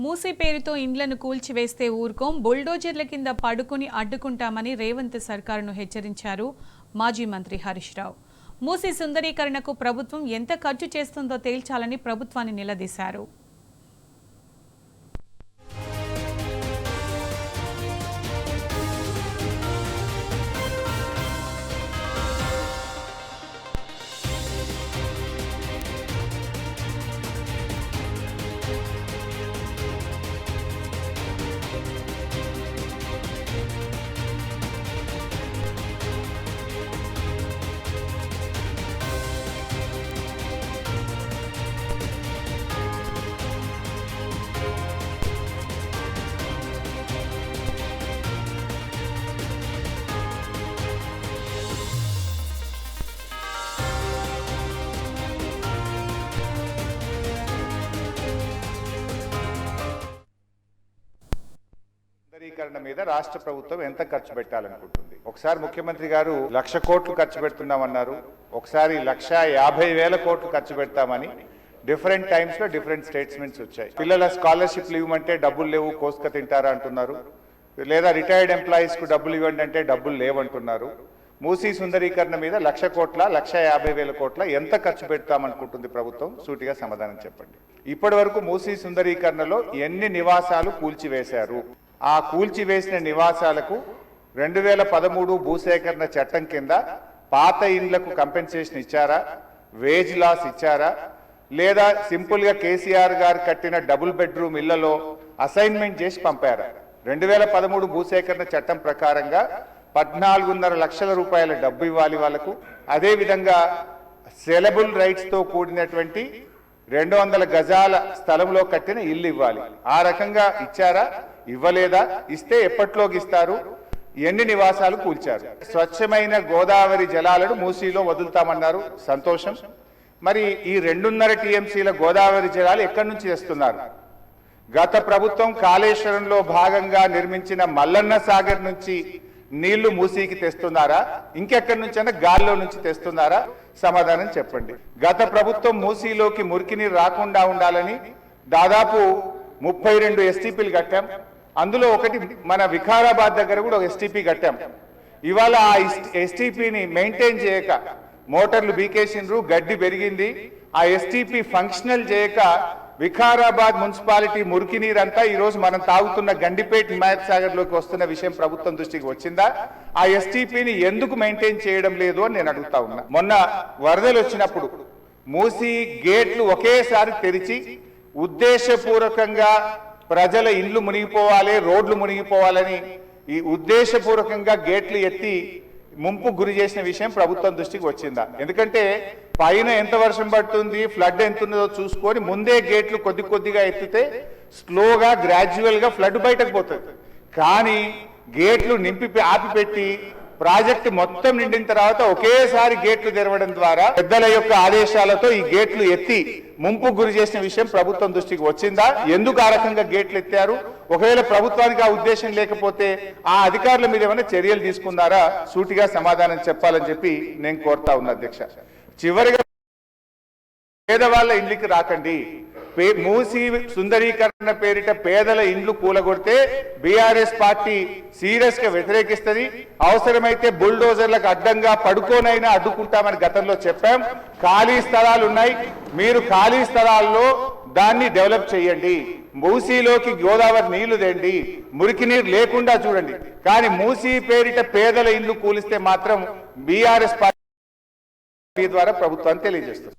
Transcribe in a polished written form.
మూసీ పేరుతో ఇండ్లను కూల్చివేస్తే ఊరుకోం, బుల్డోజర్ల కింద పడుకుని అడ్డుకుంటామని రేవంత్ సర్కారును హెచ్చరించారు మాజీ మంత్రి హరీష్ రావు. మూసీ సుందరీకరణకు ప్రభుత్వం ఎంత ఖర్చు చేస్తుందో తేల్చాలని ప్రభుత్వాన్ని నిలదీశారు. సుందరీకరణ మీద రాష్ట్ర ప్రభుత్వం ఎంత ఖర్చు పెట్టాలనుకుంటుంది? ఒకసారి ముఖ్యమంత్రి గారు 1,00,000 కోట్లు ఖర్చు పెడుతున్నామన్నారు, ఒకసారి 1,50,000 కోట్లు ఖర్చు పెడతామని డిఫరెంట్ టైమ్స్ లో డిఫరెంట్ స్టేట్మెంట్స్ వచ్చాయి. పిల్లల స్కాలర్షిప్లు ఇవ్వమంటే డబ్బులు లేవు, కోసుక తింటారా అంటున్నారు. లేదా రిటైర్డ్ ఎంప్లాయీస్ కు డబ్బులు ఇవ్వండి అంటే డబ్బులు లేవంటున్నారు. మూసీ సుందరీకరణ మీద 1,00,000 కోట్ల 1,50,000 కోట్ల ఎంత ఖర్చు పెడతామనుకుంటుంది ప్రభుత్వం? సూటిగా సమాధానం చెప్పండి. ఇప్పటి వరకు మూసీ సుందరీకరణలో ఎన్ని నివాసాలు కూల్చివేశారు? ఆ కూల్చివేసిన నివాసాలకు 2013 భూసేకరణ చట్టం కింద పాత ఇండ్లకు కంపెన్సేషన్ ఇచ్చారా? వేజ్ లాస్ ఇచ్చారా? లేదా సింపుల్ గా కేసీఆర్ గారు కట్టిన డబుల్ బెడ్రూమ్ ఇళ్లలో అసైన్మెంట్ చేసి పంపారా? 2013 భూసేకరణ చట్టం ప్రకారంగా 14.5 లక్షల రూపాయల డబ్బు ఇవ్వాలి వాళ్ళకు. అదేవిధంగా సెలబుల్ రైట్స్ తో కూడినటువంటి 200 గజాల స్థలంలో కట్టిన ఇల్లు ఇవ్వాలి. ఆ రకంగా ఇచ్చారా? ఇవ్వలేదా? ఇస్తే ఎప్పట్లోకి ఇస్తారు? ఎన్ని నివాసాలు కూల్చారు? స్వచ్ఛమైన గోదావరి జలాలను మూసీలో వదులుతామన్నారు, సంతోషం. మరి ఈ 2.5 టీఎంసీల గోదావరి జలాలు ఎక్కడి నుంచి తెస్తున్నారు? గత ప్రభుత్వం కాళేశ్వరంలో భాగంగా నిర్మించిన మల్లన్న సాగర్ నుంచి నీళ్లు మూసీకి తెస్తున్నారా? ఇంకెక్కడి నుంచైనా గాల్లో నుంచి తెస్తున్నారా? సమాధానం చెప్పండి. గత ప్రభుత్వం మూసీలోకి మురికి నీరు రాకుండా ఉండాలని దాదాపు 32 ఎస్టీపీలు కట్టాం. అందులో ఒకటి మన వికారాబాద్ దగ్గర కూడా ఒక ఎస్టీపీ కట్టాం. ఇవాళ ఆ ఎస్టీపీని మెయింటైన్ చేయక మోటార్లు బీకేసిండ్రు, గడ్డి పెరిగింది. ఆ ఎస్టీపీ ఫంక్షనల్ చేయక వికారాబాద్ మున్సిపాలిటీ మురికి నీరంతా ఈరోజు మనం తాగుతున్న గండిపేట హిమాయత్ సాగర్ లోకి వస్తున్న విషయం ప్రభుత్వం దృష్టికి వచ్చిందా? ఆ ఎస్టీపీని ఎందుకు మెయింటైన్ చేయడం లేదు అని నేను అడుగుతా ఉన్నా. మొన్న వరదలు వచ్చినప్పుడు మూసి గేట్లు ఒకేసారి తెరిచి ఉద్దేశపూర్వకంగా ప్రజల ఇండ్లు మునిగిపోవాలి, రోడ్లు మునిగిపోవాలని ఈ ఉద్దేశపూర్వకంగా గేట్లు ఎత్తి ముంపు గురి చేసిన విషయం ప్రభుత్వం దృష్టికి వచ్చిందా? ఎందుకంటే పైన ఎంత వర్షం పడుతుంది, ఫ్లడ్ ఎంత ఉన్నదో చూసుకొని ముందే గేట్లు కొద్దిగా ఎత్తితే స్లోగా గ్రాడ్యువల్ గా ఫ్లడ్ బయటకు పోతుంది. కానీ గేట్లు ఆపిపెట్టి ప్రాజెక్టు మొత్తం నిండిన తర్వాత ఒకేసారి గేట్లు తెరవడం ద్వారా పెద్దల యొక్క ఆదేశాలతో ఈ గేట్లు ఎత్తి ముంపు గురి చేసిన విషయం ప్రభుత్వం దృష్టికి వచ్చిందా? ఎందుకు ఆ రకంగా గేట్లు ఎత్తారు? ఒకవేళ ప్రభుత్వానికి ఆ ఉద్దేశం లేకపోతే ఆ అధికారుల మీద ఏమైనా చర్యలు తీసుకున్నారా? సూటిగా సమాధానం చెప్పాలని చెప్పి నేను కోరుతా ఉన్నా అధ్యక్ష. చివరిగా పేదవాళ్ళ ఇండ్లకి రాకండి. మూసీ సుందరీకరణ పేరిట పేదల ఇండ్లు కూలగొడితే బీఆర్ఎస్ పార్టీ సీరియస్ గా వ్యతిరేకిస్తుంది. అవసరమైతే బుల్డోజర్లకు అడ్డంగా పడుకోనైనా అడ్డుకుంటామని గతంలో చెప్పాం. ఖాళీ స్థలాలు ఉన్నాయి, మీరు ఖాళీ స్థలాల్లో దాన్ని డెవలప్ చేయండి. మూసీలోకి గోదావరి నీళ్లు తెండి, మురికి నీరు లేకుండా చూడండి. కానీ మూసీ పేరిట పేదల ఇండ్లు కూలిస్తే మాత్రం బీఆర్ఎస్ పార్టీ ద్వారా ప్రభుత్వాన్ని తెలియజేస్తుంది.